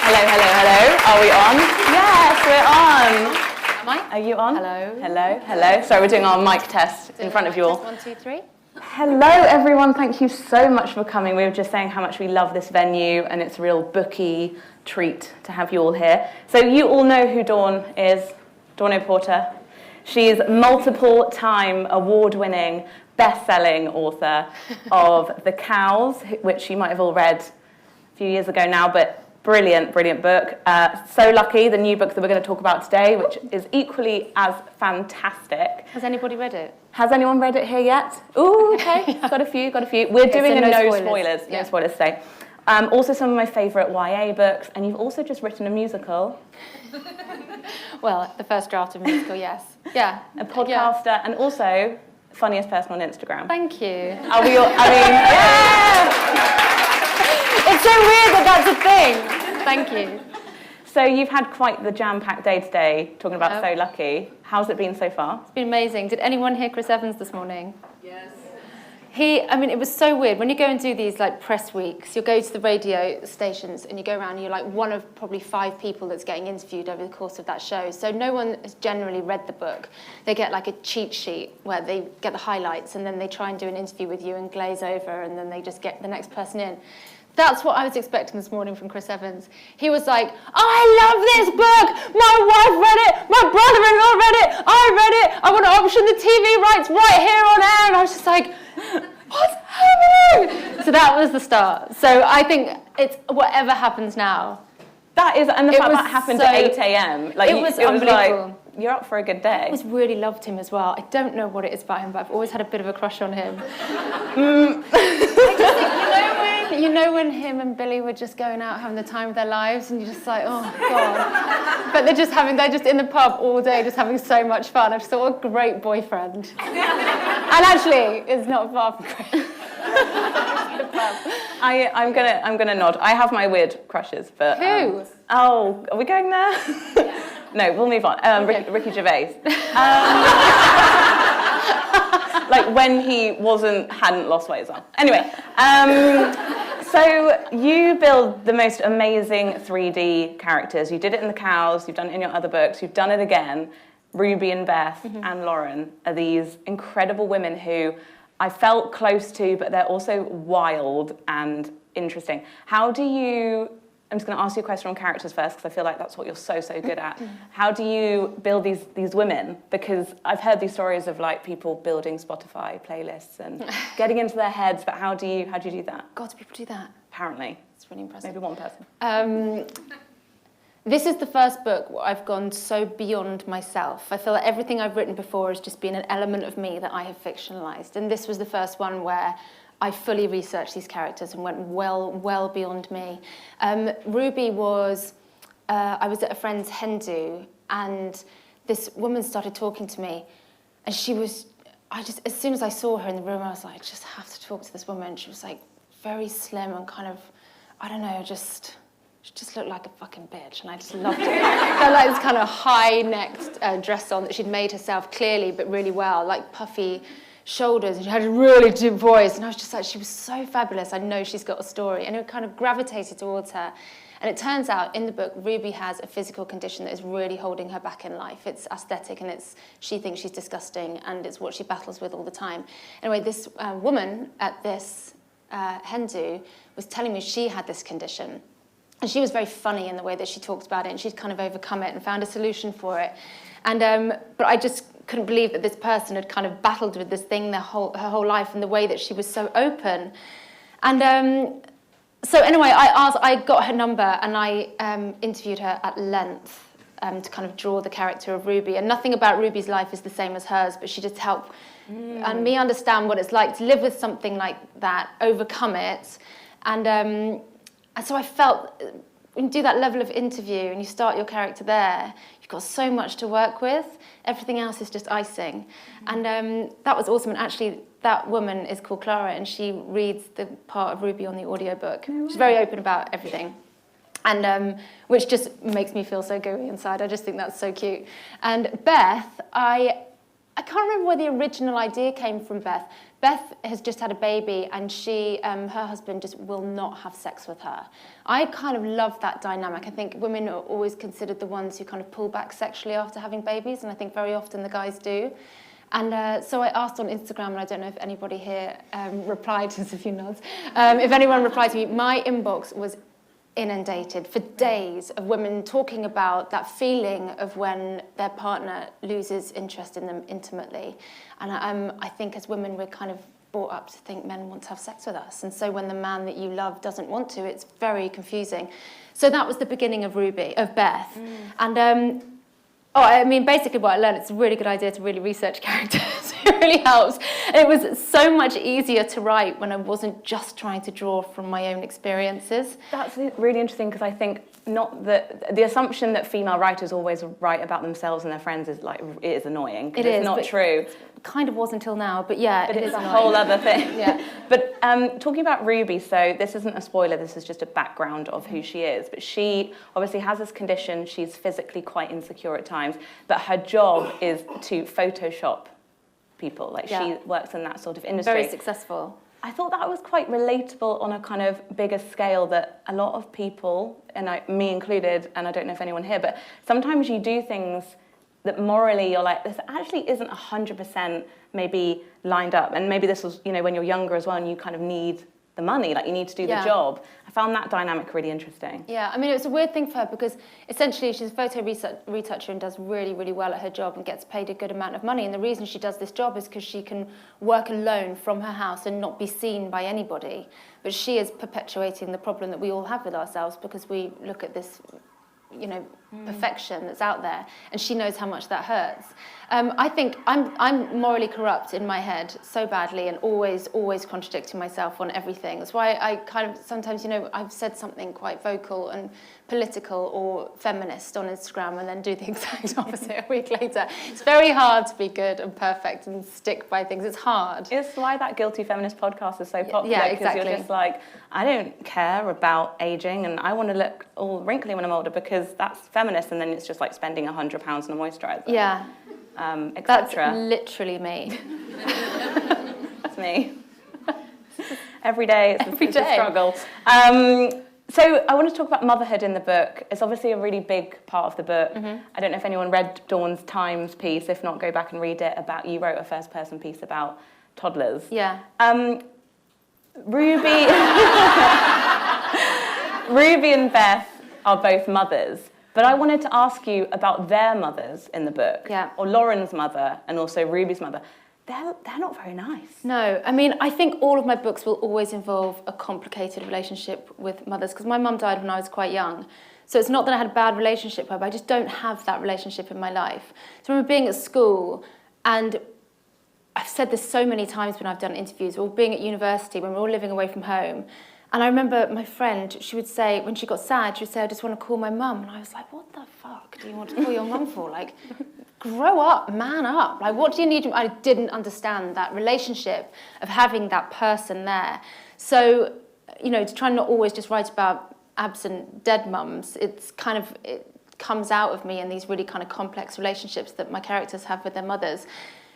Hello, hello, hello. Are we on? Yes, we're on. Am I? Are you on? Hello. Hello, hello. Sorry, we're doing our mic test in front of you all. 1, 2, 3. Hello, everyone. Thank you so much for coming. We were just saying how much we love this venue, and it's a real booky treat to have you all here. So you all know who Dawn is, Dawn O'Porter. She's multiple-time award-winning, best-selling author of The Cows, which you might have all read a few years ago now, but brilliant, brilliant book. So Lucky, the new book that we're going to talk about today, which is equally as fantastic. Has anybody read it? Has anyone read it here yet? Ooh, okay, got a few. We're doing so a no spoilers. No spoilers today. Also some of my favourite YA books, and you've also just written a musical. Well, the first draft of a musical, yes. Yeah. A podcaster, and also funniest person on Instagram. Thank you. Are we all, yeah! It's so weird that that's a thing. Thank you. So you've had quite the jam-packed day today, talking about So Lucky. How's it been so far? It's been amazing. Did anyone hear Chris Evans this morning? Yes. It was so weird. When you go and do these like press weeks, you'll go to the radio stations and you go around and you're like one of probably 5 people that's getting interviewed over the course of that show. So no one has generally read the book. They get like a cheat sheet where they get the highlights and then they try and do an interview with you and glaze over and then they just get the next person in. That's what I was expecting this morning from Chris Evans. He was like, I love this book. My wife read it. My brother-in-law read it. I read it. I want to option the TV rights right here on air. And I was just like, what's happening? So that was the start. So I think it's whatever happens now. That is, and the fact that happened at 8 a.m. Like, it was unbelievable. Like, you're up for a good day. I always really loved him as well. I don't know what it is about him, but I've always had a bit of a crush on him. I just think, you know when him and Billy were just going out having the time of their lives, and you're just like, oh God. But they're just in the pub all day, just having so much fun. I just thought, what a great boyfriend. And actually, it's not far from great. I'm gonna nod. I have my weird crushes, but who? Are we going there? No, we'll move on. Okay. Ricky Gervais. Like when he hadn't lost weight as well. Anyway, so you build the most amazing 3D characters. You did it in The Cows. You've done it in your other books. You've done it again. Ruby and Beth and Lauren are these incredible women who I felt close to, but they're also wild and interesting. I'm just going to ask you a question on characters first, because I feel like that's what you're so good at. How do you build these women? Because I've heard these stories of like people building Spotify playlists and getting into their heads, but how do you do that? God, do people do that? Apparently. It's really impressive. Maybe one person. This is the first book where I've gone so beyond myself. I feel like everything I've written before has just been an element of me that I have fictionalized. And this was the first one where I fully researched these characters and went well beyond me. Ruby was, I was at a friend's hen do, and this woman started talking to me, and as soon as I saw her in the room, I was like, I just have to talk to this woman. She was like very slim and kind of, I don't know, she just looked like a fucking bitch, and I just loved it. She had like this kind of high-necked dress on that she'd made herself clearly, but really well, like puffy shoulders, and she had a really deep voice, and I was just like, she was so fabulous. I know she's got a story, and it kind of gravitated towards her. And it turns out in the book, Ruby has a physical condition that is really holding her back in life. It's aesthetic, and she thinks she's disgusting, and it's what she battles with all the time. Anyway, this woman at this hen do was telling me she had this condition. And she was very funny in the way that she talked about it, and she'd kind of overcome it and found a solution for it. And but I just couldn't believe that this person had kind of battled with this thing her whole life, and the way that she was so open. And so anyway, I got her number, and I interviewed her at length to kind of draw the character of Ruby. And nothing about Ruby's life is the same as hers, but she just helped and me understand what it's like to live with something like that, overcome it. And so I felt, when you do that level of interview and you start your character there, you've got so much to work with. Everything else is just icing. And that was awesome. And actually, that woman is called Clara, and she reads the part of Ruby on the audiobook. She's very open about everything. And which just makes me feel so gooey inside. I just think that's so cute. And Beth, I can't remember where the original idea came from Beth, Beth has just had a baby, and her husband just will not have sex with her. I kind of love that dynamic. I think women are always considered the ones who kind of pull back sexually after having babies, and I think very often the guys do. And so I asked on Instagram, and I don't know if anybody here replied, there's a few nods, if anyone replied to me. My inbox was inundated for days of women talking about that feeling of when their partner loses interest in them intimately. And I think as women, we're kind of brought up to think men want to have sex with us. And so when the man that you love doesn't want to, it's very confusing. So that was the beginning of Beth. And I mean, basically what I learned, it's a really good idea to really research characters. It really helps. And it was so much easier to write when I wasn't just trying to draw from my own experiences. That's really interesting, because I think not that the assumption that female writers always write about themselves and their friends is it is annoying. It is not true. Kind of was until now, but yeah, but it it's is a annoying. whole other thing. Yeah. But talking about Ruby, so this isn't a spoiler, this is just a background of who she is. But she obviously has this condition, she's physically quite insecure at times, but her job is to Photoshop people. Like, she works in that sort of industry. Very successful. I thought that was quite relatable on a kind of bigger scale, that a lot of people, and me included, and I don't know if anyone here, but sometimes you do things that morally you're like, this actually isn't 100% maybe lined up. And maybe this was, when you're younger as well, and you kind of need the money, like you need to do the job. I found that dynamic really interesting. Yeah, I mean, it was a weird thing for her, because essentially she's a photo retoucher and does really, really well at her job and gets paid a good amount of money. And the reason she does this job is because she can work alone from her house and not be seen by anybody. But she is perpetuating the problem that we all have with ourselves, because we look at this perfection that's out there, and she knows how much that hurts. I think I'm morally corrupt in my head so badly, and always contradicting myself on everything. That's why I kind of sometimes, I've said something quite vocal and political or feminist on Instagram, and then do the exact opposite a week later. It's very hard to be good and perfect and stick by things. It's hard. It's why that Guilty Feminist podcast is so popular. Yeah, exactly. Because you're just like, I don't care about aging, and I want to look all wrinkly when I'm older, because that's feminist, and then it's just like spending £100 on a moisturiser. Yeah. Etc. That's literally me. It's me. Every day it's a struggle. So I want to talk about motherhood in the book. It's obviously a really big part of the book. Mm-hmm. I don't know if anyone read Dawn's Times piece. If not, go back and read it. You wrote a first-person piece about toddlers. Yeah. Ruby and Beth are both mothers. But I wanted to ask you about their mothers in the book, or Lauren's mother and also Ruby's mother. They're not very nice. No, I mean, I think all of my books will always involve a complicated relationship with mothers, because my mum died when I was quite young. So it's not that I had a bad relationship with her, but I just don't have that relationship in my life. So I remember being at school, and I've said this so many times when I've done interviews, or being at university when we're all living away from home. And I remember my friend, she would say, when she got sad, she would say, I just want to call my mum. And I was like, what the fuck do you want to call your mum for? Like, grow up, man up. Like, what do you need? I didn't understand that relationship of having that person there. So, to try and not always just write about absent dead mums, it comes out of me in these really kind of complex relationships that my characters have with their mothers.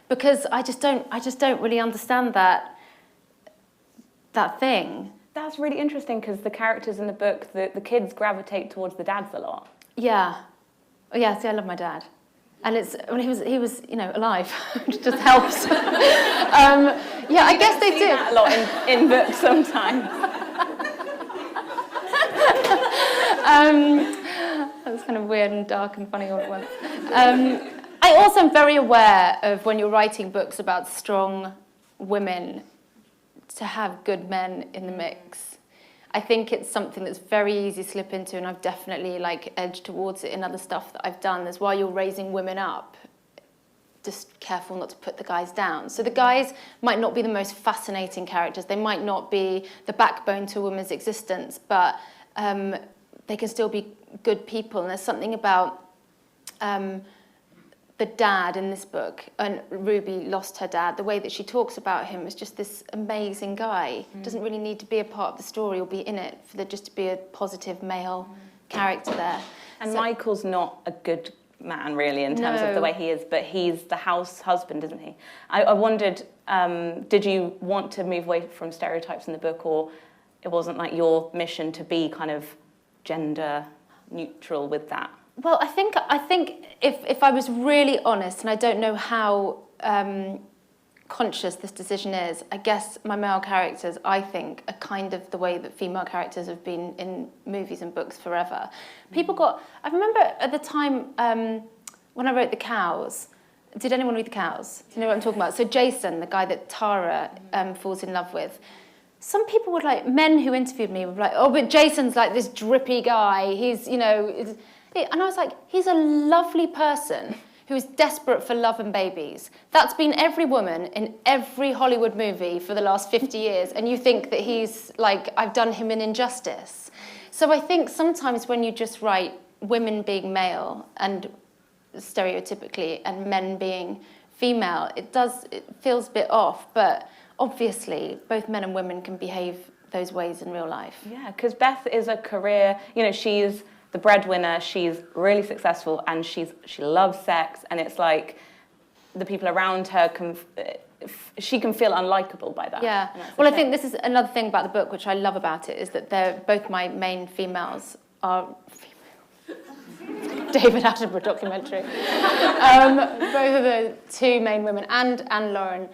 Because I just don't really understand that thing. That's really interesting, because the characters in the book, the kids gravitate towards the dads a lot. Yeah. Oh, yeah, see, I love my dad. And he was alive, which just helps. Yeah, I guess they do. That a lot in books sometimes. That was kind of weird and dark and funny all at once. I also am very aware of, when you're writing books about strong women, to have good men in the mix. I think it's something that's very easy to slip into, and I've definitely edged towards it in other stuff that I've done. Is while you're raising women up, just careful not to put the guys down. So the guys might not be the most fascinating characters. They might not be the backbone to a woman's existence, but they can still be good people. And there's something about the dad in this book, and Ruby lost her dad, the way that she talks about him is just this amazing guy. Doesn't really need to be a part of the story or be in it for there just to be a positive male character there. And Michael's not a good man, really, in terms of the way he is, but he's the house husband, isn't he? I wondered, Did you want to move away from stereotypes in the book, or it wasn't like your mission to be kind of gender neutral with that? Well, I think if I was really honest, and I don't know how conscious this decision is, I guess my male characters, I think, are kind of the way that female characters have been in movies and books forever. I remember at the time when I wrote The Cows, did anyone read The Cows? Do you know what I'm talking about? So Jason, the guy that Tara falls in love with, some people would men who interviewed me were like, oh, but Jason's like this drippy guy, he's, and I was like, he's a lovely person who is desperate for love and babies. That's been every woman in every Hollywood movie for the last 50 years, and you think that he's like, I've done him an injustice. So I think sometimes when you just write women being male and stereotypically and men being female, it feels a bit off, but obviously both men and women can behave those ways in real life. Yeah, because Beth is a career, she's the breadwinner, she's really successful, and she loves sex, and it's like the people around her she can feel unlikable by that. Yeah. Well, I think this is another thing about the book which I love about it, is that both my main females are David Attenborough documentary. Both of the two main women and Lauren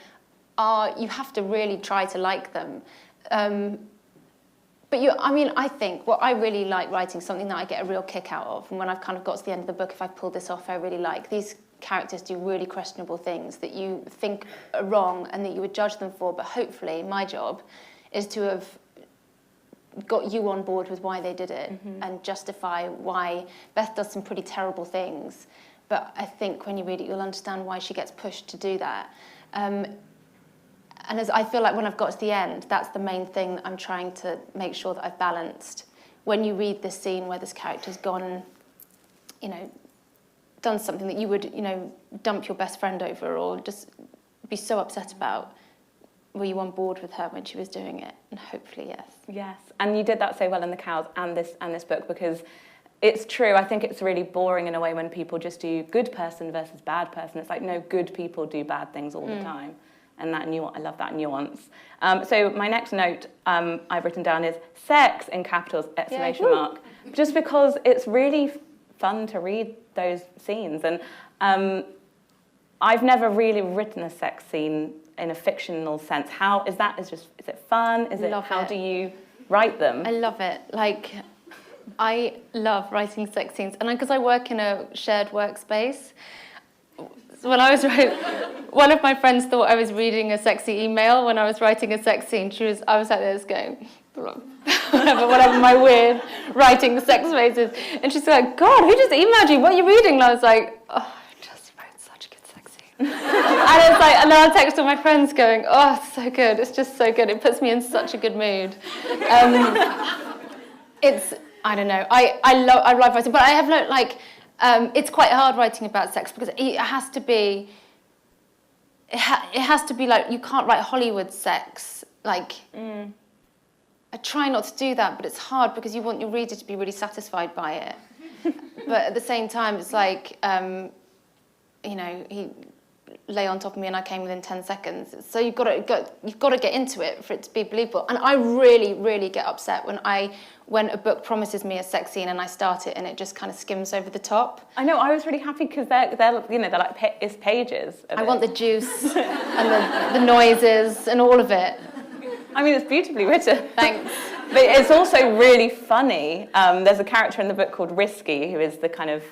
you have to really try to like them. But I think what I really like writing, something that I get a real kick out of, and when I've kind of got to the end of the book, if I pull this off, I really like these characters do really questionable things that you think are wrong and that you would judge them for, but hopefully my job is to have got you on board with why they did it and justify why Beth does some pretty terrible things. But I think when you read it, you'll understand why she gets pushed to do that. And as I feel like when I've got to the end, that's the main thing that I'm trying to make sure that I've balanced. When you read this scene where this character's gone and, done something that you would, dump your best friend over or just be so upset about, were you on board with her when she was doing it? And hopefully, yes. Yes, and you did that so well in The Cows and this book, because it's true. I think it's really boring in a way when people just do good person versus bad person. It's like, no, good people do bad things all the time. And I love that nuance. So my next note I've written down is sex in capitals, exclamation mark, just because it's really fun to read those scenes. And I've never really written a sex scene in a fictional sense. How is that? Is it fun? How do you write them? I love it. I love writing sex scenes, and because I work in a shared workspace. When I was writing, one of my friends thought I was reading a sexy email when I was writing a sex scene. I was like this going, whatever my weird writing sex faces. And she's like, God, who just emailed you? What are you reading? And I was like, oh, I just wrote such a good sex scene. And it's like, and then I'll text all my friends going, oh, it's so good. It's just so good. It puts me in such a good mood. I don't know. I love writing, but I have learned it's quite hard writing about sex because it has to be like, you can't write Hollywood sex. I try not to do that, but it's hard because you want your reader to be really satisfied by it. But at the same time, it's like, he lay on top of me and I came within 10 seconds. So you've got to get into it for it to be believable. And I really, really get upset when a book promises me a sex scene and I start it and it just kind of skims over the top. I know, I was really happy because they're like it's pages. I want the juice and the noises and all of it. I mean, it's beautifully written. Thanks. But it's also really funny. There's a character in the book called Risky, who is the kind of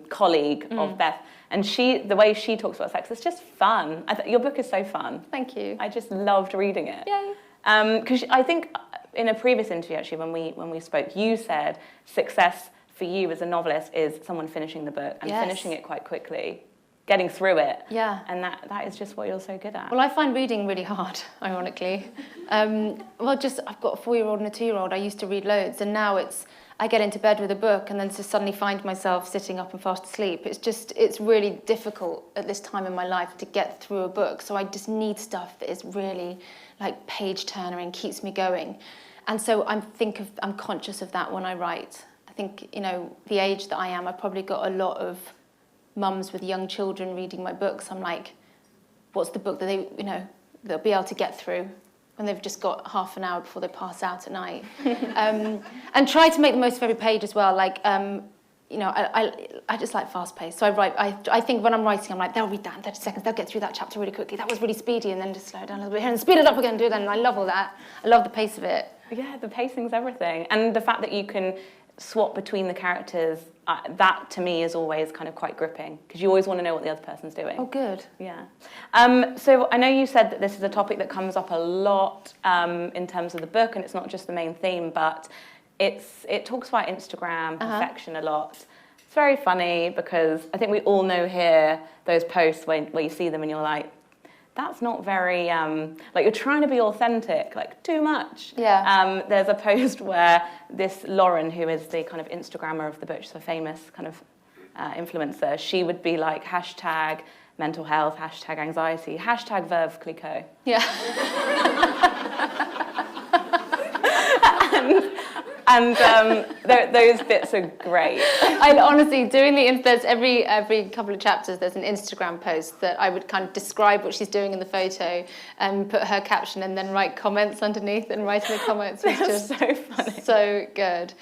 colleague of Beth. And the way she talks about sex, it's just fun. Your book is so fun. Thank you. I just loved reading it. Yay. Because I think in a previous interview, actually, when we spoke, you said success for you as a novelist is someone finishing the book and finishing it quite quickly, getting through it. Yeah. And that is just what you're so good at. Well, I find reading really hard, ironically. I've got a 4-year-old and a 2-year-old. I used to read loads, and now I get into bed with a book and then to suddenly find myself sitting up and fast asleep. It's really difficult at this time in my life to get through a book. So I just need stuff that is really like page turner and keeps me going. And so I'm conscious of that when I write. I think, the age that I am, I've probably got a lot of mums with young children reading my books. I'm like, what's the book that they, they'll be able to get through when they've just got half an hour before they pass out at night. And try to make the most of every page as well. Like, I just like fast paced. So I think when I'm writing, I'm like, they'll read that in 30 seconds, they'll get through that chapter really quickly. That was really speedy, and then just slow it down a little bit here and speed it up again, do it then. And I love all that. I love the pace of it. Yeah, the pacing's everything. And the fact that you can swap between the characters, that to me is always kind of quite gripping, because you always want to know what the other person's doing. Oh, good. Yeah. So I know you said that this is a topic that comes up a lot in terms of the book, and it's not just the main theme, but it talks about Instagram perfection a lot. It's very funny because I think we all know here those posts where you see them and you're like, that's not very, like you're trying to be authentic, like too much. Yeah. There's a post where this Lauren, who is the kind of Instagrammer of the book, she's a famous kind of influencer, she would be like hashtag mental health, hashtag anxiety, hashtag Veuve Clicquot. Yeah. And those bits are great. I honestly, there's every couple of chapters, there's an Instagram post that I would kind of describe what she's doing in the photo and put her caption and then write comments underneath, and writing the comments was just so funny. So good.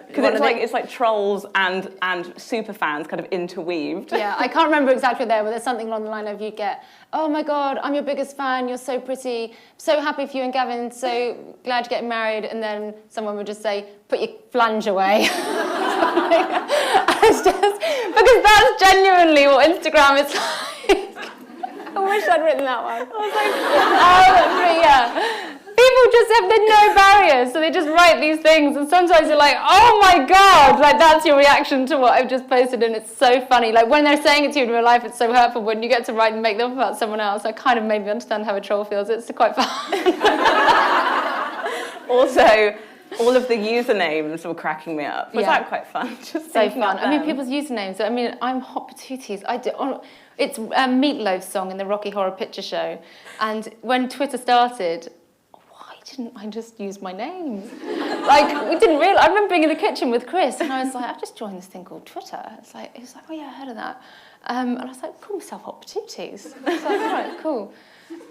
Because it's like trolls and super fans kind of interweaved. Yeah, I can't remember exactly there, but there's something along the line of you get, oh my God, I'm your biggest fan, you're so pretty, so happy for you and Gavin, so glad you're getting married, and then someone would just say, put your flange away. It's just, because that's genuinely what Instagram is like. I wish I'd written that one. I was like, oh, yeah. People just have no barriers, so they just write these things, and sometimes you're like, oh my God, like that's your reaction to what I've just posted, and it's so funny. Like when they're saying it to you in real life, it's so hurtful. When you get to write and make them about someone else, it kind of made me understand how a troll feels. It's quite fun. Also, all of the usernames were cracking me up. Was that quite fun? Just so fun. I mean, people's usernames. I mean, I'm Hot Patooties. It's Meatloaf's song in the Rocky Horror Picture Show, and when Twitter started, didn't I just use my name? Like, we didn't realise. I remember being in the kitchen with Chris, and I was like, I've just joined this thing called Twitter. He was like, oh yeah, I heard of that. And I was like, call myself Hot Patooties. I was like, all right, cool.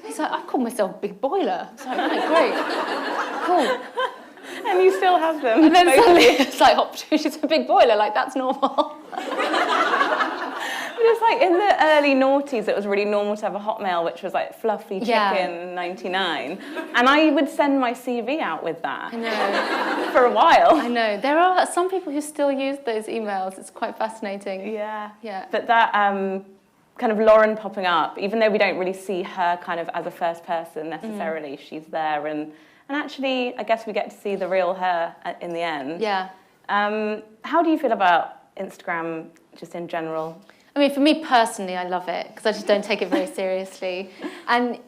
He's like, I call myself Big Boiler. I was like, right, great, cool. And you still have them. And then suddenly it's like Hot Patooties and Big Boiler, like that's normal. It's like in the early noughties, it was really normal to have a Hotmail, which was like Fluffy Chicken 99. And I would send my CV out with that. I know. For a while. I know. There are some people who still use those emails. It's quite fascinating. Yeah. Yeah. But that kind of Lauren popping up, even though we don't really see her kind of as a first person necessarily, she's there. And actually, I guess we get to see the real her in the end. Yeah. How do you feel about Instagram just in general? I mean, for me personally, I love it because I just don't take it very seriously. And,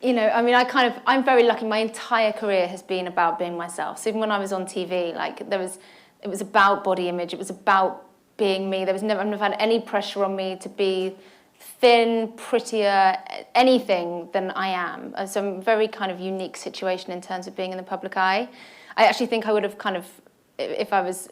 I mean, I'm very lucky. My entire career has been about being myself. So even when I was on TV, like it was about body image. It was about being me. I've never had any pressure on me to be thin, prettier, anything than I am. So I'm a very kind of unique situation in terms of being in the public eye. I actually think I would have kind of, if I was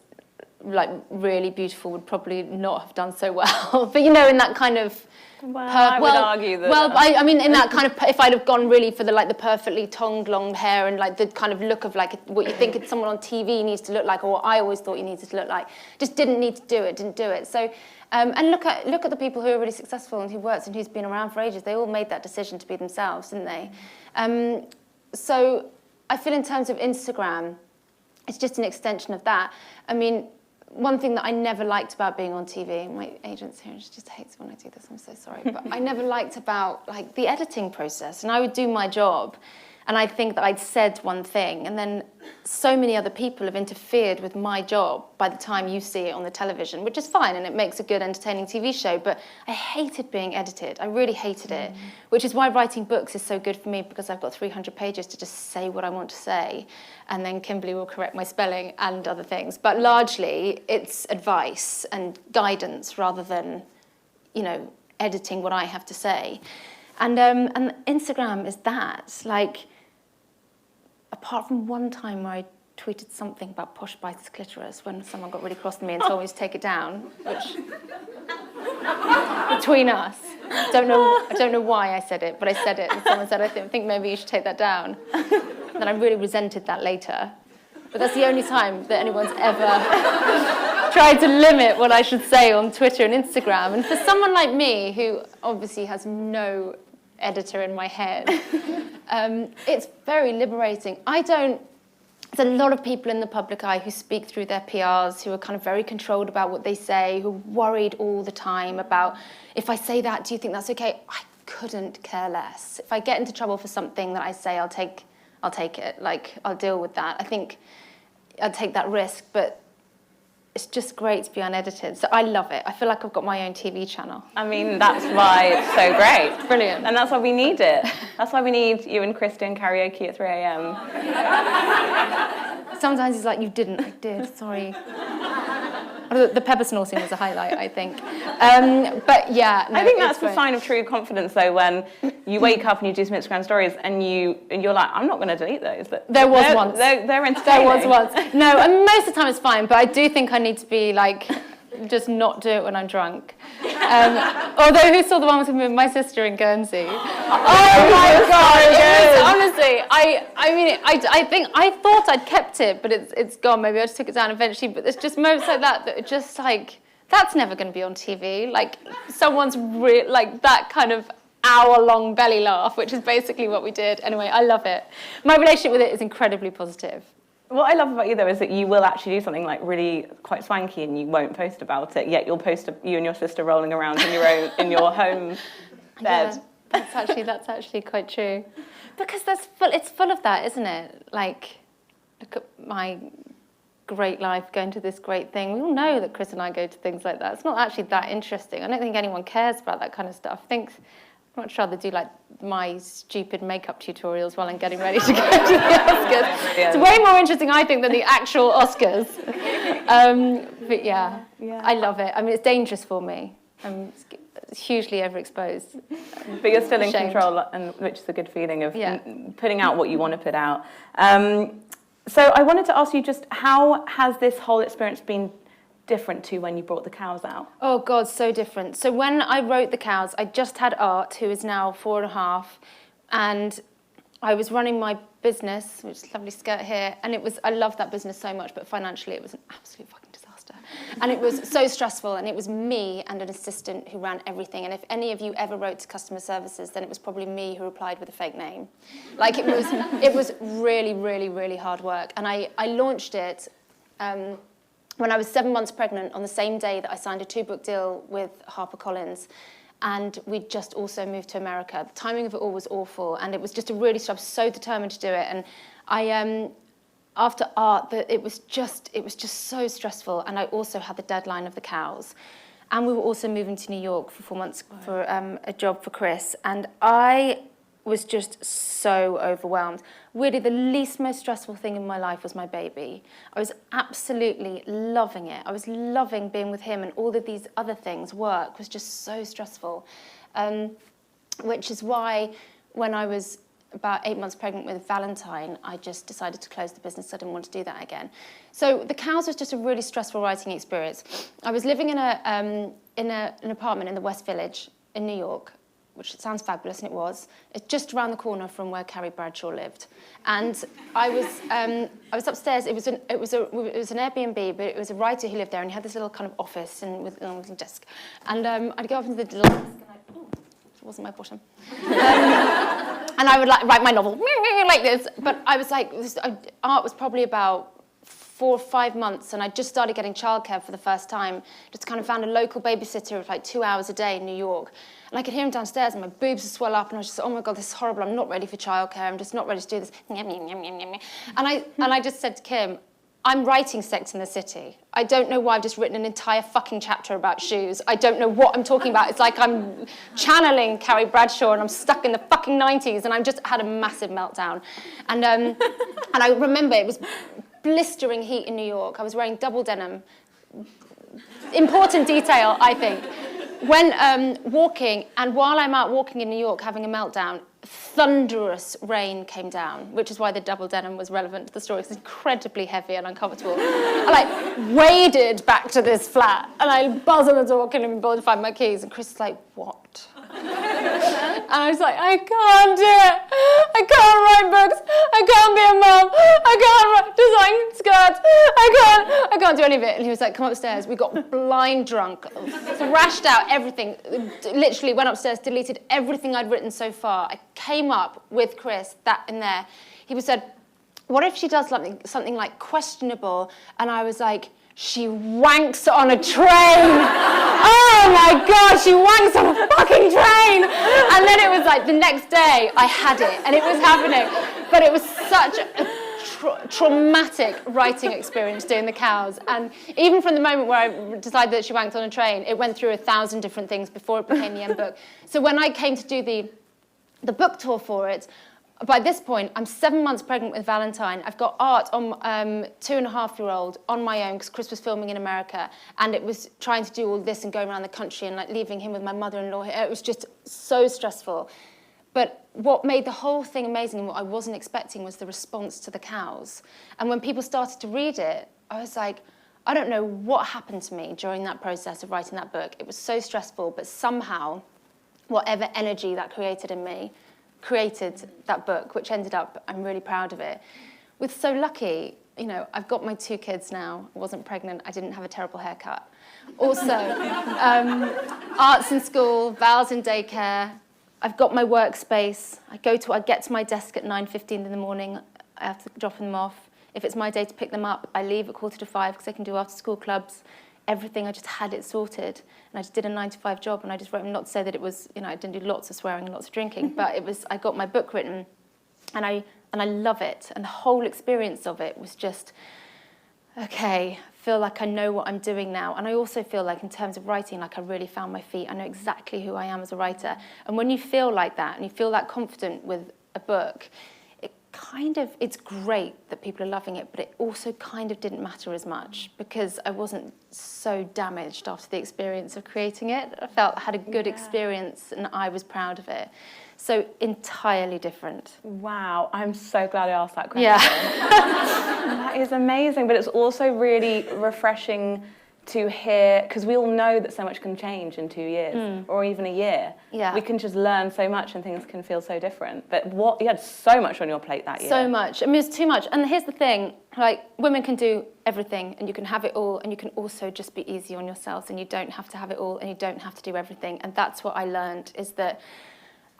like really beautiful, would probably not have done so well. But in that kind of I would argue that. Well, I mean, in that kind of, if I'd have gone really for the perfectly toned long hair and like the kind of look of like what you think someone on TV needs to look like, or what I always thought you needed to look like, just didn't do it. So, and look at the people who are really successful and who worked and who's been around for ages. They all made that decision to be themselves, didn't they? So I feel in terms of Instagram, it's just an extension of that. I mean, one thing that I never liked about being on TV, my agent's here and she just hates when I do this, I'm so sorry, but I never liked about like the editing process. And I would do my job and I'd think that I'd said one thing and then so many other people have interfered with my job by the time you see it on the television, which is fine and it makes a good entertaining TV show, but I hated being edited. I really hated it, which is why writing books is so good for me because I've got 300 pages to just say what I want to say and then Kimberly will correct my spelling and other things. But largely it's advice and guidance rather than, editing what I have to say. And Instagram is that, like, apart from one time where I tweeted something about Posh Spice's clitoris when someone got really cross with me and told me to take it down, which, between us, I don't know why I said it, but I said it, and someone said, I think maybe you should take that down. And I really resented that later. But that's the only time that anyone's ever tried to limit what I should say on Twitter and Instagram. And for someone like me, who obviously has no editor in my head, it's very liberating. There's a lot of people in the public eye who speak through their PRs, who are kind of very controlled about what they say, who are worried all the time about, if I say that, do you think that's okay? I couldn't care less. If I get into trouble for something that I say, I'll take it. Like, I'll deal with that. I think I'll take that risk, but it's just great to be unedited. So I love it. I feel like I've got my own TV channel. I mean, that's why it's so great. Brilliant. And that's why we need it. That's why we need you and Kristen karaoke at 3 a.m. Sometimes he's like, you didn't. I did, sorry. The pepper snorting was a highlight, I think. But yeah, no, I think that's the sign of true confidence, though, when you wake up and you do some Instagram stories and you're like, I'm not going to delete those. There was once. They're entertaining. There was once. No, and most of the time it's fine, but I do think I need to be like, just not do it when I'm drunk. Although, who saw the one with my sister in Guernsey? Oh my God! Honestly, I thought I'd kept it, but it's gone. Maybe I just took it down eventually. But there's just moments like that are just like, that's never going to be on TV. Like someone's like that kind of hour-long belly laugh, which is basically what we did. Anyway, I love it. My relationship with it is incredibly positive. What I love about you, though, is that you will actually do something like really quite swanky and you won't post about it, yet you'll post you and your sister rolling around in your home bed. Yeah, that's actually quite true. Because it's full of that, isn't it? Like, look at my great life going to this great thing. We all know that Chris and I go to things like that. It's not actually that interesting. I don't think anyone cares about that kind of stuff. I'd much rather do like my stupid makeup tutorials while I'm getting ready to go to the Oscars. It's way more interesting, I think, than the actual Oscars. But yeah, I love it. I mean, it's dangerous for me. I'm hugely overexposed. But you're still in control, and which is a good feeling of putting out what you want to put out. So I wanted to ask you just, how has this whole experience been different to when you brought the cows out? Oh God, so different. So when I wrote the cows, I just had Art, who is now 4.5, and I was running my business, which is a lovely skirt here, and I loved that business so much, but financially it was an absolute fucking disaster. And it was so stressful, and it was me and an assistant who ran everything, and if any of you ever wrote to customer services, then it was probably me who replied with a fake name. Like, it was really, really, really hard work. And I launched it when I was 7 months pregnant, on the same day that I signed a 2-book deal with HarperCollins, and we'd just also moved to America. The timing of it all was awful, and it was just I was so determined to do it. And I, after Art, it was just so stressful, and I also had the deadline of the cows. And we were also moving to New York for 4 months for a job for Chris, and I was just so overwhelmed. Really, the most stressful thing in my life was my baby. I was absolutely loving it. I was loving being with him, and all of these other things, work, was just so stressful. Which is why when I was about 8 months pregnant with Valentine, I just decided to close the business. I didn't want to do that again. So the cows was just a really stressful writing experience. I was living in an apartment in the West Village in New York, which sounds fabulous, and it was. It's just around the corner from where Carrie Bradshaw lived. And I was upstairs. It was an Airbnb, but it was a writer who lived there, and he had this little kind of office and with a little desk. And I'd go up into the little desk, and it wasn't my bottom. And I would like write my novel like this. But I was like, Art was probably about 4 or 5 months, and I just started getting childcare for the first time. Just kind of found a local babysitter of like 2 hours a day in New York. And I could hear him downstairs, and my boobs would swell up, and I was just, oh my God, this is horrible. I'm not ready for childcare. I'm just not ready to do this. And I just said to Kim, I'm writing Sex in the City. I don't know why I've just written an entire fucking chapter about shoes. I don't know what I'm talking about. It's like I'm channeling Carrie Bradshaw, and I'm stuck in the fucking 90s, and I just had a massive meltdown. And I remember it was blistering heat in New York. I was wearing double denim. Important detail, I think. When walking, and while I'm out walking in New York having a meltdown, thunderous rain came down, which is why the double denim was relevant to the story. It's incredibly heavy and uncomfortable. I like waded back to this flat and I buzz on the door, couldn't even bother to find my keys. And Chris is like, what? And I was like, I can't do it. I can't write books. I can't be a mum. I can't design skirts. I can't do any of it. And he was like, come upstairs. We got blind drunk, thrashed out everything. Literally went upstairs, deleted everything I'd written so far. I came up with Chris, that in there. He said, what if she does something like questionable? And I was like, she wanks on a train. Oh my God, she wanks on a fucking train. And then it was like the next day I had it and it was happening. But it was such a traumatic writing experience doing the cows. And even from the moment where I decided that she wanked on a train, it went through 1,000 different things before it became the end book. So when I came to do the book tour for it, by this point, I'm 7 months pregnant with Valentine. I've got Art, on 2.5-year-old, on my own because Chris was filming in America, and it was trying to do all this and going around the country and like leaving him with my mother-in-law. It was just so stressful. But what made the whole thing amazing and what I wasn't expecting was the response to the cows. And when people started to read it, I was like, I don't know what happened to me during that process of writing that book. It was so stressful, but somehow, whatever energy that created in me, created that book, which ended up, I'm really proud of it. With So Lucky, you know, I've got my 2 kids now. I wasn't pregnant. I didn't have a terrible haircut. Also, Art's in school, Val's in daycare. I've got my workspace. I get to my desk at 9:15 in the morning. I have to drop them off. If it's my day to pick them up, I leave at 4:45 because I can do after-school clubs. Everything, I just had it sorted. And I just did a 9-to-5 job, and I just wrote, not to say that it was, you know, I didn't do lots of swearing and lots of drinking, but it was, I got my book written, and I love it. And the whole experience of it was just, okay, I feel like I know what I'm doing now. And I also feel like in terms of writing, like I really found my feet. I know exactly who I am as a writer. And when you feel like that, and you feel that confident with a book, it's great that people are loving it, but it also kind of didn't matter as much because I wasn't so damaged after the experience of creating it. I felt I had a good experience and I was proud of it. So entirely different. Wow, I'm so glad I asked that question. Yeah. That is amazing, but it's also really refreshing to hear, because we all know that so much can change in 2 years or even a year. Yeah. We can just learn so much and things can feel so different. But you had so much on your plate that year. So much. I mean, it's too much. And here's the thing, like, women can do everything and you can have it all and you can also just be easy on yourselves and you don't have to have it all and you don't have to do everything. And that's what I learned, is that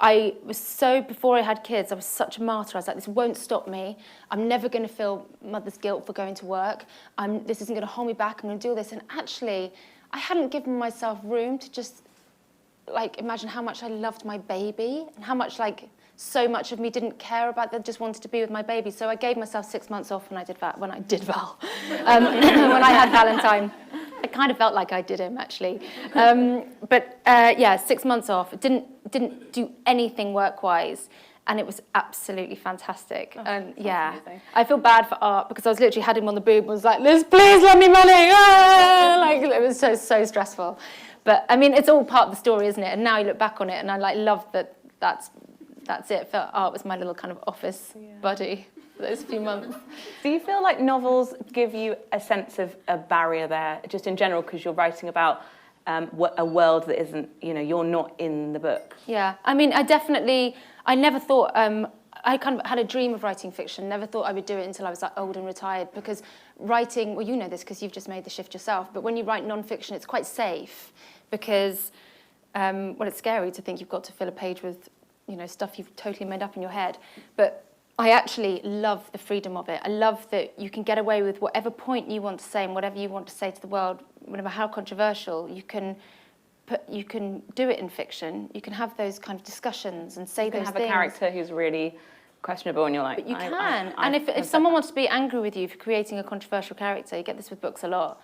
I was before I had kids, I was such a martyr. I was like, this won't stop me. I'm never going to feel mother's guilt for going to work. This isn't going to hold me back. I'm going to do this. And actually, I hadn't given myself room to just, like, imagine how much I loved my baby and how much, like, so much of me didn't care about that, just wanted to be with my baby. So I gave myself 6 months off when I did Val. When I had Valentine. I kind of felt like I did him, actually. But 6 months off. Didn't do anything work-wise, and it was absolutely fantastic. And yeah, amazing. I feel bad for Art because I was literally had him on the boob and was like, "Liz, please lend me money!" Ah! Like, it was so stressful. But I mean, it's all part of the story, isn't it? And now you look back on it, and I like love that. That's it. For Art was my little kind of office buddy for those few months. Do you feel like novels give you a sense of a barrier there, just in general, because you're writing about a world that isn't, you know, you're not in the book? Yeah, I mean, I never thought, I kind of had a dream of writing fiction, never thought I would do it until I was like old and retired, because writing, well, you know this because you've just made the shift yourself, but when you write non-fiction, it's quite safe because, well, it's scary to think you've got to fill a page with, you know, stuff you've totally made up in your head, but I actually love the freedom of it. I love that you can get away with whatever point you want to say and whatever you want to say to the world, no matter how controversial. You can do it in fiction. You can have those kind of discussions and say those things. You can have a character who's really questionable and you're like... But you can. And if someone wants to be angry with you for creating a controversial character, you get this with books a lot,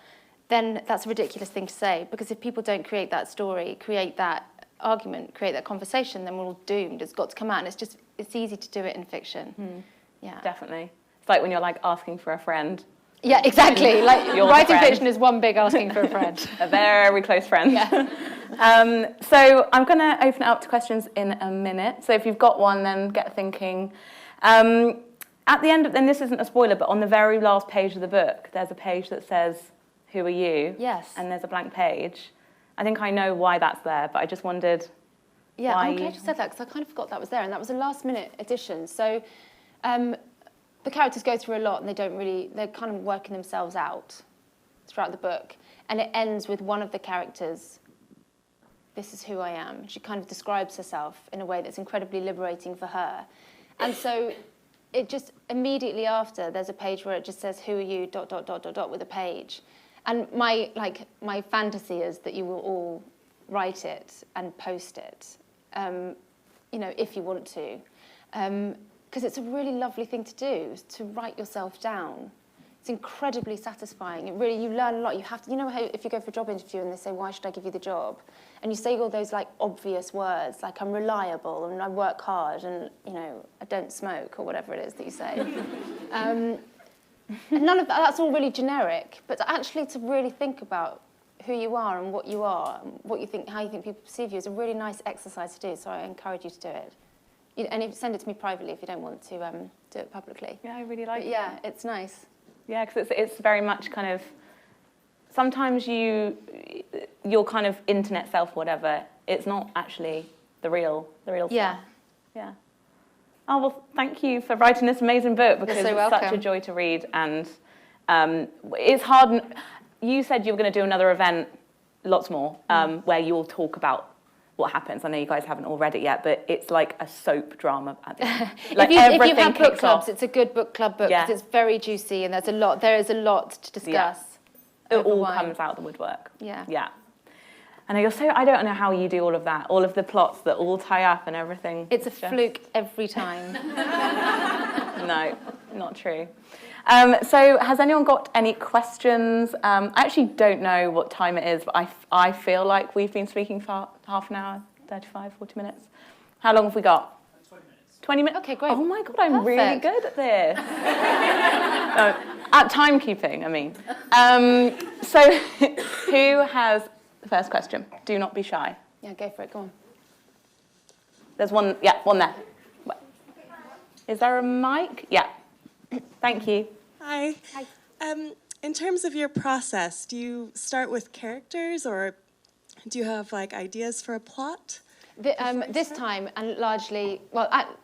then that's a ridiculous thing to say. Because if people don't create that story, create that argument, create that conversation, then we're all doomed. It's got to come out, and it's easy to do it in fiction. Yeah, definitely. It's like when you're like asking for a friend Yeah, exactly. Like You're the writing friend. fiction is one big asking for a friend. A very close friend. Yeah. So I'm going to open it up to questions in a minute. So if you've got one, then get thinking. At the end of, and this isn't a spoiler, but on the very last page of the book, there's a page that says, "Who are you?" Yes. And there's a blank page. I think I know why that's there, but I just wondered. Yeah, why I'm glad you said that because I kind of forgot that was there, and that was a last-minute addition. So the characters go through a lot, and they're kind of working themselves out throughout the book, and it ends with one of the characters. This is who I am. She kind of describes herself in a way that's incredibly liberating for her, and so. It just immediately after there's a page where it just says who are you ... with a page, and my fantasy is that you will all write it and post it, if you want to, because it's a really lovely thing to do, to write yourself down. It's incredibly satisfying. You learn a lot. You have to, how if you go for a job interview and they say, why should I give you the job? And you say all those obvious words, like I'm reliable and I work hard and, I don't smoke or whatever it is that you say. And none of that's all really generic, but actually to really think about who you are and what you are, and what you think, how you think people perceive you is a really nice exercise to do, so I encourage you to do it. And send it to me privately if you don't want to do it publicly. Yeah, I really like it. Yeah, it's nice. Yeah, because it's very much kind of, sometimes your kind of internet self, whatever, it's not actually the real stuff. Yeah. Yeah. Oh, well, thank you for writing this amazing book, because You're so it's welcome. such a joy to read, and it's hard. You said you were going to do another event, lots more, where you'll talk about what happens. I know you guys haven't already yet, but it's like a soap drama at the end. If you have book kicks clubs, off. it's a good book club book because it's very juicy and there is a lot to discuss. Yeah. It over all wine. comes out the woodwork. Yeah. Yeah. And I don't know how you do all of that, all of the plots that all tie up and everything. It's a fluke every time. No, not true. So has anyone got any questions? I actually don't know what time it is, but I feel like we've been speaking for half an hour, 35, 40 minutes. How long have we got? 20 minutes. 20 minutes? Okay, great. Oh my God, I'm really good at this. At timekeeping, I mean. So who has the first question? Do not be shy. Yeah, go for it, go on. There's one there. Is there a mic? Yeah. Thank you. Hi. Hi. In terms of your process, do you start with characters or do you have ideas for a plot? This time, and largely,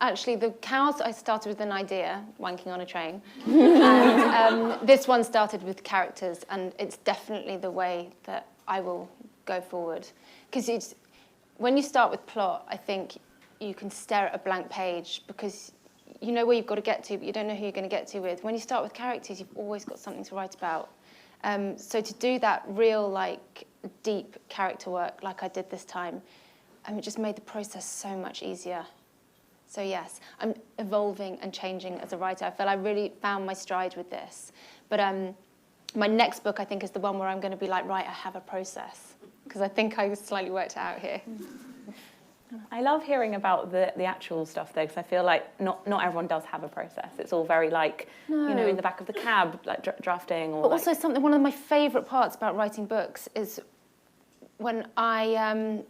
actually the cows, I started with an idea, wanking on a train. And this one started with characters, and it's definitely the way that I will go forward. Because when you start with plot, I think you can stare at a blank page because you know where you've got to get to, but you don't know who you're going to get to with. When you start with characters, you've always got something to write about. So to do that real, deep character work like I did this time, it just made the process so much easier. So yes, I'm evolving and changing as a writer. I feel I really found my stride with this. But my next book, I think, is the one where I'm going to be right, I have a process. Because I think I slightly worked it out here. I love hearing about the actual stuff, though, because I feel like not everyone does have a process. It's all very in the back of the cab, drafting. Or but also one of my favourite parts about writing books is when I've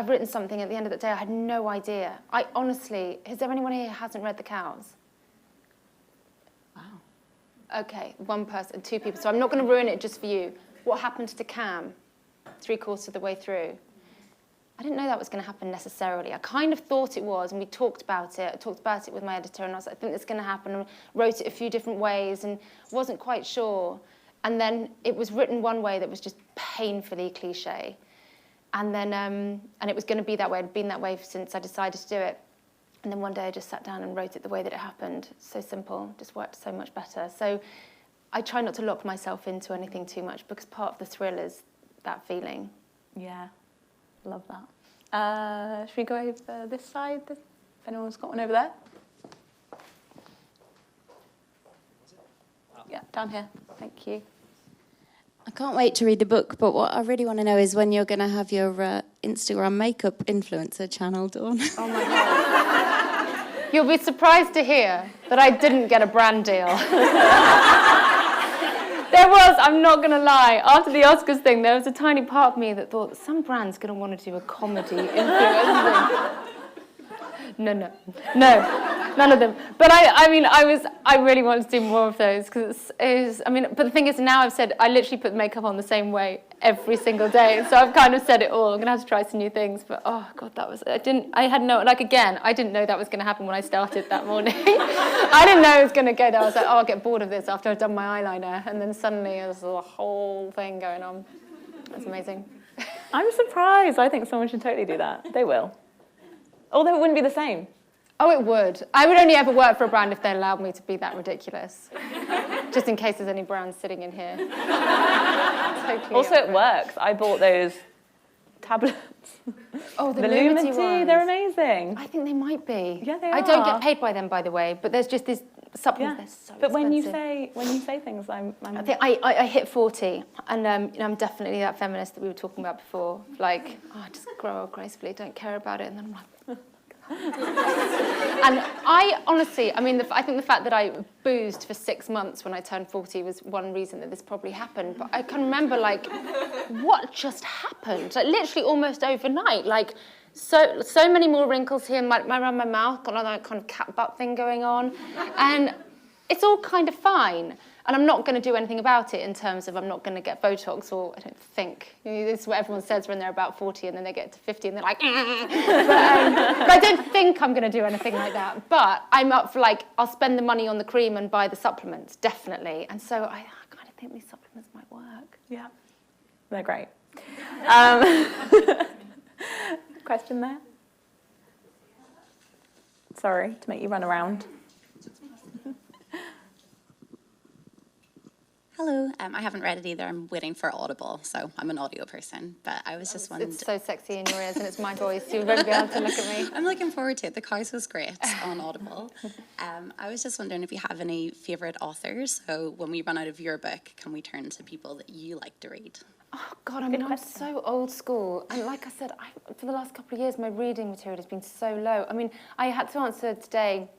written something at the end of the day, I had no idea. I honestly, is there anyone here who hasn't read The Cows? Wow. Okay, one person, two people. So I'm not going to ruin it just for you. What happened to Cam 3/4 of the way through? I didn't know that was going to happen necessarily. I kind of thought it was, and we talked about it. I talked about it with my editor, and I was like, I think this is going to happen, and wrote it a few different ways, and wasn't quite sure. And then it was written one way that was just painfully cliche. And then, and it was going to be that way. It had been that way since I decided to do it. And then one day I just sat down and wrote it the way that it happened. So simple, just worked so much better. So I try not to lock myself into anything too much because part of the thrill is that feeling. Yeah, love that. Should we go over this side? If anyone's got one over there? Yeah, down here. Thank you. I can't wait to read the book, but what I really want to know is when you're going to have your Instagram makeup influencer channel, Dawn. Oh my God. You'll be surprised to hear that I didn't get a brand deal. There was, I'm not going to lie, after the Oscars thing, there was a tiny part of me that thought, some brand's going to want to do a comedy influencer. No, none of them. But I really wanted to do more of those because but the thing is now I've said I literally put makeup on the same way every single day. So I've kind of said it all. I'm going to have to try some new things. But oh God, I didn't know that was going to happen when I started that morning. I didn't know it was going to go there. I was like, oh, I'll get bored of this after I've done my eyeliner. And then suddenly there's a whole thing going on. That's amazing. I'm surprised. I think someone should totally do that. They will. Although it wouldn't be the same. Oh, it would. I would only ever work for a brand if they allowed me to be that ridiculous. Just in case there's any brands sitting in here. Totally also, it works. I bought those tablets. Oh, the Lumity ones. They're amazing. I think they might be. Yeah, they are. I don't get paid by them, by the way, but there's just these supplements. Yeah. They're so but expensive. when you say things, I think I hit 40, and I'm definitely that feminist that we were talking about before. Like, just grow up gracefully, don't care about it, and then I'm like. And I honestly, I think the fact that I boozed for 6 months when I turned 40 was one reason that this probably happened. But I can remember, like, what just happened? Like, literally almost overnight. Like, so many more wrinkles here around my mouth, got another kind of cat butt thing going on. And it's all kind of fine. And I'm not going to do anything about it in terms of I'm not going to get Botox, or I don't think. This is what everyone says when they're about 40 and then they get to 50 and they're like, but I don't think I'm going to do anything like that. But I'm up for, like, I'll spend the money on the cream and buy the supplements, definitely. And so I kind of think these supplements might work. Yeah, they're great. Question there? Sorry to make you run around. Hello, I haven't read it either. I'm waiting for Audible, so I'm an audio person. But I was just wondering. It's so sexy in your ears, and it's my voice. You won't be able to look at me. I'm looking forward to it. The House was great on Audible. I was just wondering if you have any favourite authors. So when we run out of your book, can we turn to people that you like to read? Oh God, I'm so old school, and like I said, for the last couple of years, my reading material has been so low. I had to answer today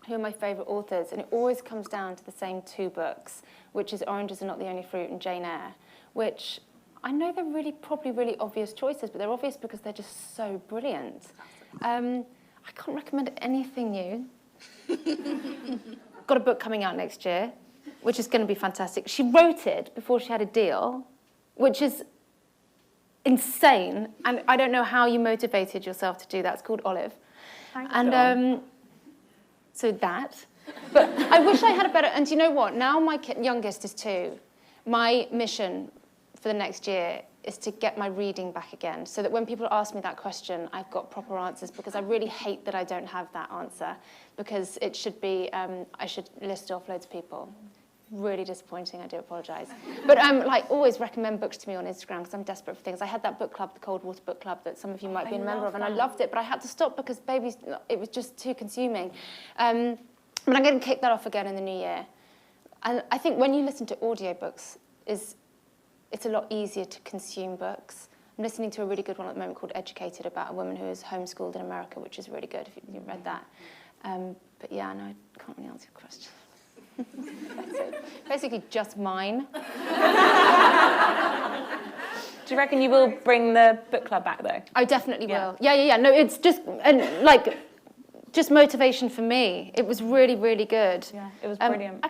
who are my favourite authors, and it always comes down to the same 2 books, which is Oranges Are Not the Only Fruit and Jane Eyre, which I know they're probably really obvious choices, but they're obvious because they're just so brilliant. I can't recommend anything new. Got a book coming out next year, which is going to be fantastic. She wrote it before she had a deal, which is insane, and I don't know how you motivated yourself to do that. It's called Olive. Thanks, and so that. But I wish I had a better... And do you know what? Now my youngest is 2. My mission for the next year is to get my reading back again, so that when people ask me that question, I've got proper answers, because I really hate that I don't have that answer, because it should be... I should list off loads of people. Really disappointing, I do apologise. But always recommend books to me on Instagram, because I'm desperate for things. I had that book club, the Cold Water Book Club, that some of you might be a member of, and I loved it, but I had to stop because it was just too consuming. But I'm going to kick that off again in the new year. And I think when you listen to audiobooks, it's a lot easier to consume books. I'm listening to a really good one at the moment called Educated, about a woman who is homeschooled in America, which is really good if you've read that. But yeah, no, I can't really answer your question. That's it. Basically just mine. Do you reckon you will bring the book club back, though? I definitely will. Yeah. No, it's just... just motivation for me. It was really, really good. Yeah, it was brilliant. I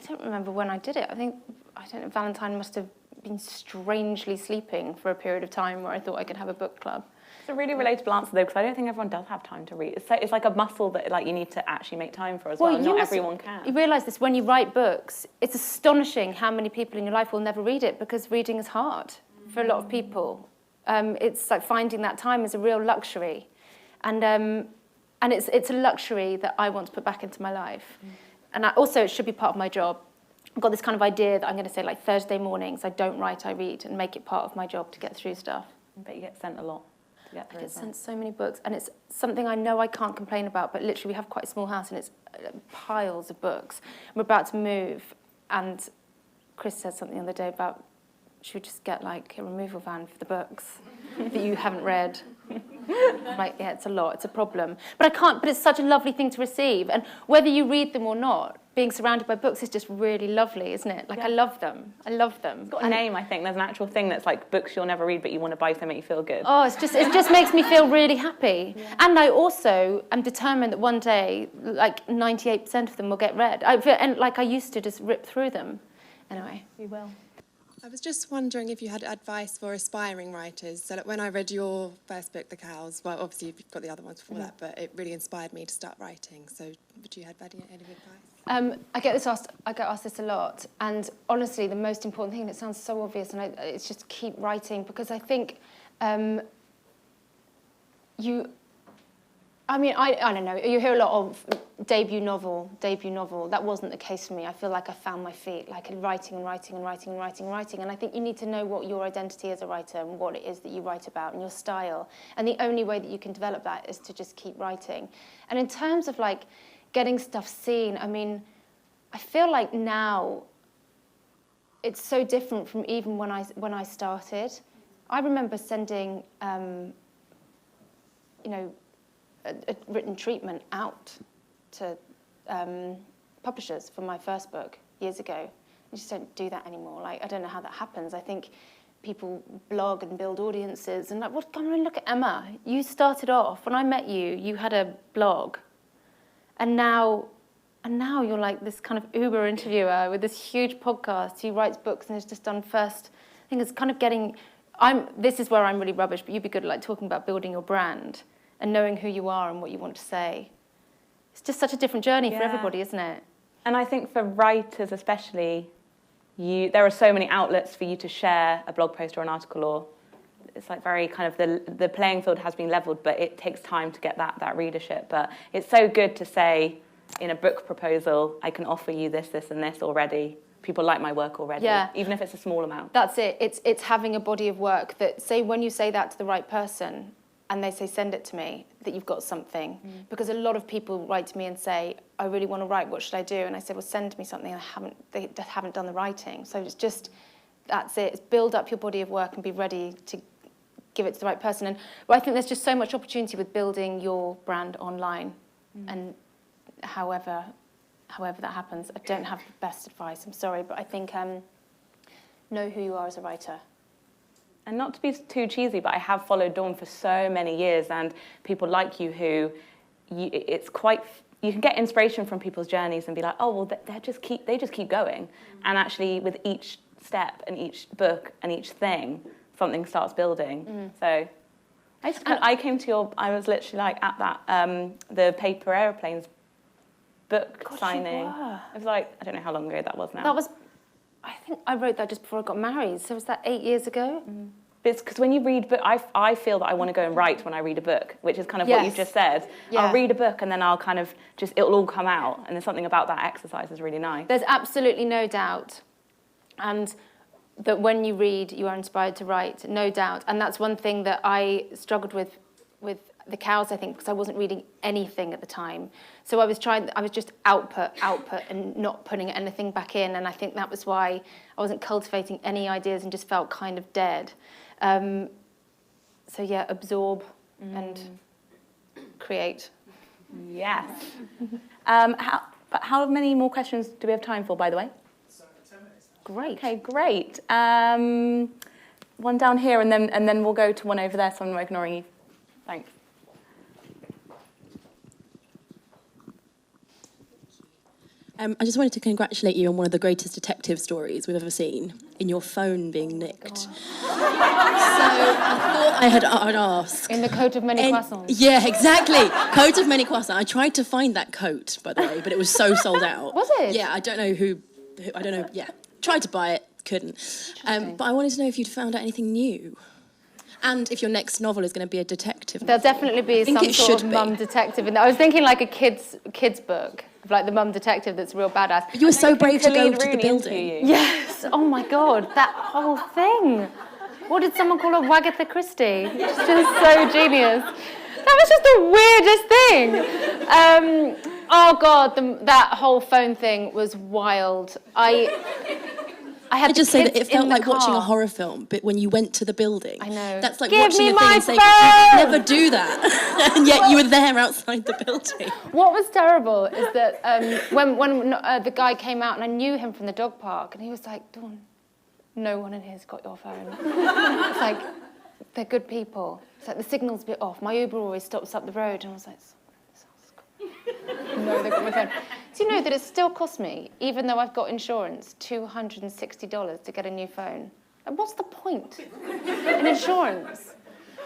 don't remember when I did it. I don't know, Valentine must have been strangely sleeping for a period of time where I thought I could have a book club. It's a really relatable answer, though, because I don't think everyone does have time to read. It's like a muscle that you need to actually make time for as well. Not everyone can. You realise this when you write books. It's astonishing how many people in your life will never read it, because reading is hard for a lot of people. It's like finding that time is a real luxury. And it's a luxury that I want to put back into my life. And also, it should be part of my job. I've got this kind of idea that I'm going to say, like, Thursday mornings, I don't write, I read, and make it part of my job to get through stuff. I bet you get sent a lot to get through. I get sent so many books, and it's something I know I can't complain about, but literally we have quite a small house, and it's piles of books. We're about to move, and Chris said something the other day about should we just get like a removal van for the books that you haven't read? Like, yeah, it's a lot, it's a problem. But it's such a lovely thing to receive. And whether you read them or not, being surrounded by books is just really lovely, isn't it? Like, I love them. I love them. It's got a name, I think. There's an actual thing that's like books you'll never read, but you want to buy so they make you feel good. Oh, it just makes me feel really happy. Yeah. And I also am determined that one day, like 98% of them will get read. And like I used to just rip through them. Anyway. You will. I was just wondering if you had advice for aspiring writers. So, like, when I read your first book, The Cows, well, obviously you've got the other ones before that, but it really inspired me to start writing. So, would you have any advice? I get asked this a lot, and honestly, the most important thing, and it sounds so obvious, and it's just keep writing, because I think I don't know, you hear a lot of debut novel. That wasn't the case for me. I feel like I found my feet, like in writing, and I think you need to know what your identity as a writer and what it is that you write about and your style, and the only way that you can develop that is to just keep writing. And in terms of like getting stuff seen, I mean, I feel like now it's so different from even when I started. I remember sending a written treatment out to publishers for my first book years ago. I just don't do that anymore. Like, I don't know how that happens. I think people blog and build audiences, and like, what? Come on, look at Emma. You started off, when I met you, you had a blog, and now you're like this kind of Uber interviewer with this huge podcast who writes books and has just done first. I think it's kind of getting. This is where I'm really rubbish, but you'd be good at like talking about building your brand and knowing who you are and what you want to say. It's just such a different journey for everybody, isn't it? And I think for writers especially, there are so many outlets for you to share a blog post or an article, or it's like very kind of the playing field has been leveled, but it takes time to get that readership. But it's so good to say in a book proposal, I can offer you this, this, and this already. People like my work already, even if it's a small amount. That's it. It's having a body of work that, say, when you say that to the right person, and they say, send it to me, that you've got something. Because a lot of people write to me and say, I really want to write, what should I do? And I say, well, send me something, and they haven't done the writing. So it's just, that's it. It's build up your body of work and be ready to give it to the right person. And I think there's just so much opportunity with building your brand online. And however that happens, I don't have the best advice, I'm sorry, but I think know who you are as a writer. And not to be too cheesy, but I have followed Dawn for so many years, and people like you who, you can get inspiration from people's journeys and be like, oh, well, they just keep going. And actually, with each step and each book and each thing, something starts building. So I came to I was literally like at that, the Paper Aeroplanes book signing. It was like, I don't know how long ago that was now. I think I wrote that just before I got married, so was that 8 years ago? It's because when you read book, I feel that I want to go and write when I read a book, which is kind of what you've just said. Yeah. I'll read a book and then I'll kind of it'll all come out, and there's something about that exercise is really nice. There's absolutely no doubt, and that when you read, you are inspired to write, no doubt. And that's one thing that I struggled with The Cows, I think, because I wasn't reading anything at the time. So I was just output, and not putting anything back in. And I think that was why I wasn't cultivating any ideas and just felt kind of dead. So yeah, absorb and create. Yes. How many more questions do we have time for, by the way? 10 minutes. Great. Okay, great. One down here, and then we'll go to one over there, so I'm not ignoring you. Thanks. I just wanted to congratulate you on one of the greatest detective stories we've ever seen, in your phone being nicked. So I thought I'd ask. In the coat of many croissants. Yeah, exactly. Coat of many croissants. I tried to find that coat, by the way, but it was so sold out. Was it? Yeah, I don't know who I don't know, yeah. Tried to buy it, couldn't. But I wanted to know if you'd found out anything new. And if your next novel is going to be a detective There'll novel. definitely be some sort of mum detective in there. I was thinking like a kids book, like the mum detective that's real badass. But you were so brave to go to the building. Yes, oh my God, that whole thing. What did someone call her, Wagatha Christie? It's just so genius. That was just the weirdest thing. Oh God, that whole phone thing was wild. I had I just say that it kids felt in the like watching a car. horror film, but when you went to the building. I know. That's like Give watching me a thing my and saying, phone! "You'd never do that," and yet you were there outside the building. What was terrible is that when the guy came out, and I knew him from the dog park, and he was like, Dawn, no one in here's got your phone. It's like, they're good people. It's like, the signal's a bit off. My Uber always stops up the road, and I was like, no, they got my phone. Do you know that it still cost me, even though I've got insurance, $260 to get a new phone? And what's the point in insurance?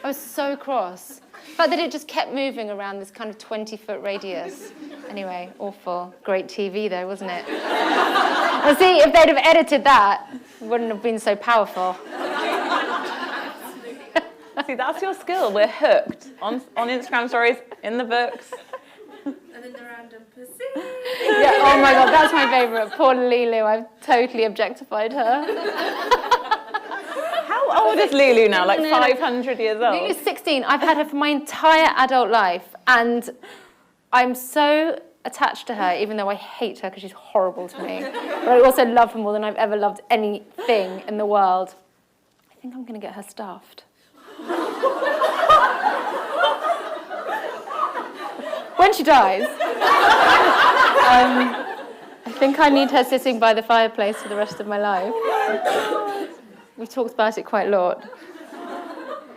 I was so cross. The fact that it just kept moving around this kind of 20-foot radius. Anyway, awful. Great TV, though, wasn't it? Well, see, if they'd have edited that, it wouldn't have been so powerful. See, that's your skill. We're hooked on Instagram stories, in the books. And then the random pussy. Yeah, oh my God, that's my favourite. Poor Lulu, I've totally objectified her. How old is Lulu now? Like 500 years old? Lulu's 16. I've had her for my entire adult life, and I'm so attached to her, even though I hate her because she's horrible to me. But I also love her more than I've ever loved anything in the world. I think I'm going to get her stuffed. When she dies, I think I need her sitting by the fireplace for the rest of my life. We've talked about it quite a lot.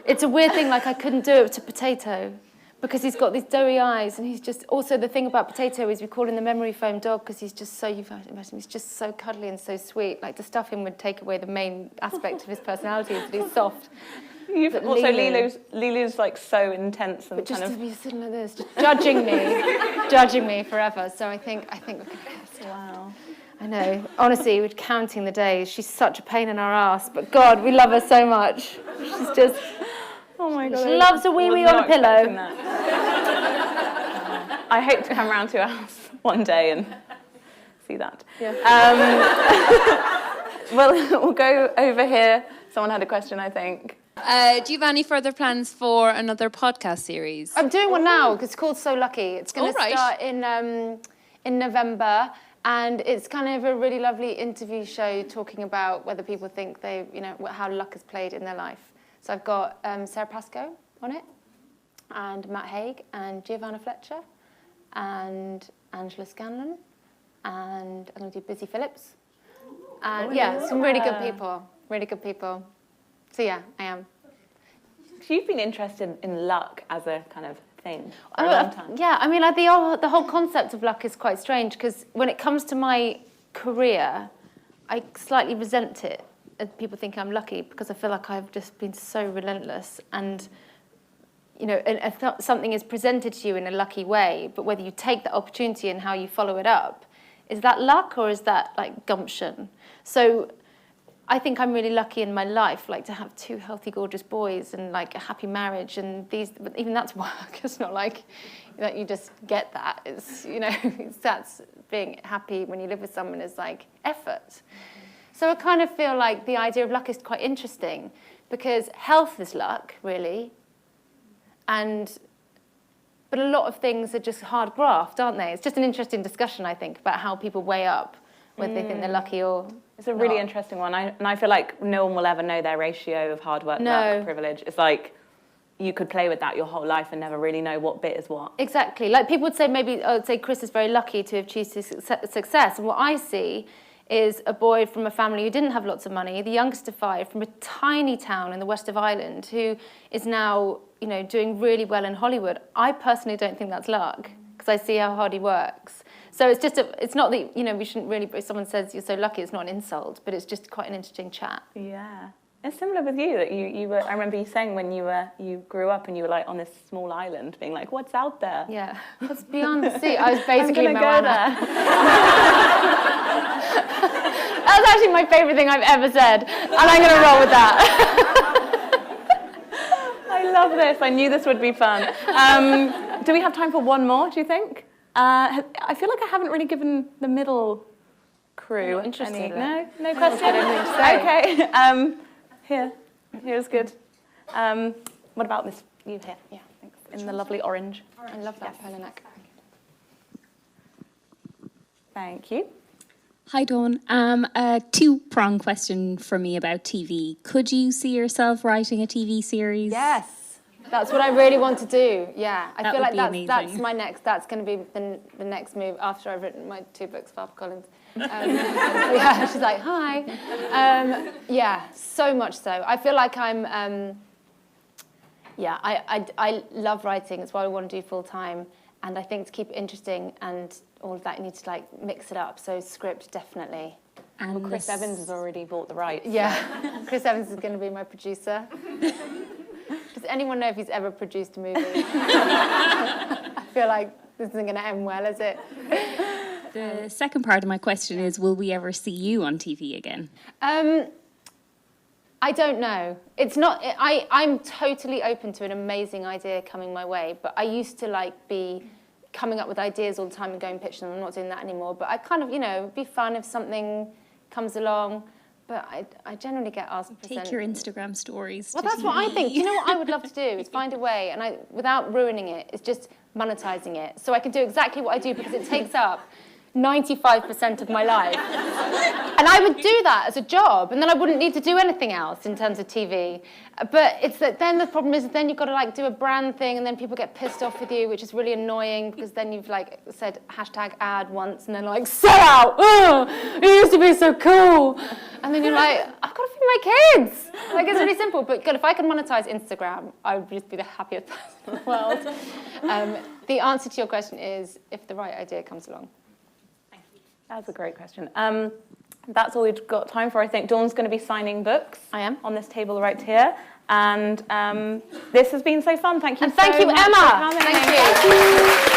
It's a weird thing, like I couldn't do it to Potato because he's got these doughy eyes, and he's just, also the thing about Potato is we call him the memory foam dog because he's just so, you've imagine, he's just so cuddly and so sweet. Like to stuff him would take away the main aspect of his personality, is that he's soft. But also, Lulu's like so intense and But just kind to of... be sitting like this, just judging me forever. So I think we're going to get this. Wow. I know. Honestly, we're counting the days. She's such a pain in our ass, but God, we love her so much. She's just... Oh my God. She loves a wee wee on a pillow. I hope to come round to your house one day and see that. Yeah. Well, we'll go over here. Someone had a question, I think. Do you have any further plans for another podcast series? I'm doing one now because it's called So Lucky. It's going to All right. start in November, and it's kind of a really lovely interview show talking about whether people think they, how luck is played in their life. So I've got Sarah Pascoe on it, and Matt Haig, and Giovanna Fletcher, and Angela Scanlon, and I'm going to do Busy Phillips. And some really good people. So yeah, I am. You've been interested in luck as a kind of thing for a long time. Yeah, I mean, the whole concept of luck is quite strange because when it comes to my career, I slightly resent it. People think I'm lucky because I feel like I've just been so relentless, and something is presented to you in a lucky way, but whether you take that opportunity and how you follow it up, is that luck or is that like gumption? So I think I'm really lucky in my life, like to have 2 healthy, gorgeous boys and like a happy marriage, and but even that's work. It's not like that you just get that. It's that's being happy when you live with someone is like effort. So I kind of feel like the idea of luck is quite interesting because health is luck, really, but a lot of things are just hard graft, aren't they? It's just an interesting discussion, I think, about how people weigh up whether they think they're lucky or It's a really interesting one. And I feel like no one will ever know their ratio of hard work, luck, privilege. It's like you could play with that your whole life and never really know what bit is what. Exactly. Like people would say say Chris is very lucky to have achieved success. And what I see is a boy from a family who didn't have lots of money, the youngest of 5, from a tiny town in the west of Ireland, who is now, doing really well in Hollywood. I personally don't think that's luck because I see how hard he works. So it's just it's not that, we shouldn't really, if someone says you're so lucky, it's not an insult, but it's just quite an interesting chat. Yeah. It's similar with you, that you were, I remember you saying when you grew up and you were like on this small island being like, what's out there? Yeah, what's beyond the sea? I was basically I'm gonna go Moana. there. That's actually my favourite thing I've ever said, and I'm going to roll with that. I love this. I knew this would be fun. Do we have time for one more, do you think? I feel like I haven't really given the middle crew interested. No question? Okay. Here's good. What about this? You here? Yeah, thanks. In the lovely orange. I love that polo neck. Thank you. Hi, Dawn. A two-pronged question from me about TV. Could you see yourself writing a TV series? Yes, that's what I really want to do. Yeah, I That feel would like be that's amazing. my next. That's going to be the next move after I've written my 2 books for HarperCollins. Yeah, she's like, hi. Yeah, so much so. I feel like I'm. Yeah, I love writing. It's what I want to do full time. And I think to keep it interesting and all of that, you need to like mix it up. So script, definitely. And Chris Evans has already bought the rights. Yeah, Chris Evans is going to be my producer. Does anyone know if he's ever produced a movie? I feel like this isn't going to end well, is it? The second part of my question is, will we ever see you on TV again? I don't know. It's not. I'm totally open to an amazing idea coming my way. But I used to like be coming up with ideas all the time and going pitch them. I'm not doing that anymore. But I kind of, it'd be fun if something comes along. But I generally get asked to present. Take your Instagram stories. Well, to that's TV. what I think. You know what I would love to do is find a way, and without ruining it, it's just monetizing it. So I can do exactly what I do because it takes up 95% of my life. And I would do that as a job, and then I wouldn't need to do anything else in terms of TV. But it's that then the problem is that then you've got to like do a brand thing, and then people get pissed off with you, which is really annoying because then you've like said #ad once, and then like sell out. Oh, it used to be so cool, and then you're like, I've got to feed my kids. Like it's really simple. But God, if I could monetize Instagram, I would just be the happiest person in the world. The answer to your question is if the right idea comes along. That's a great question. That's all we've got time for, I think. Dawn's going to be signing books. I am. On this table right here. And this has been so fun. Thank you And thank so you, much Emma. for coming. Thank you.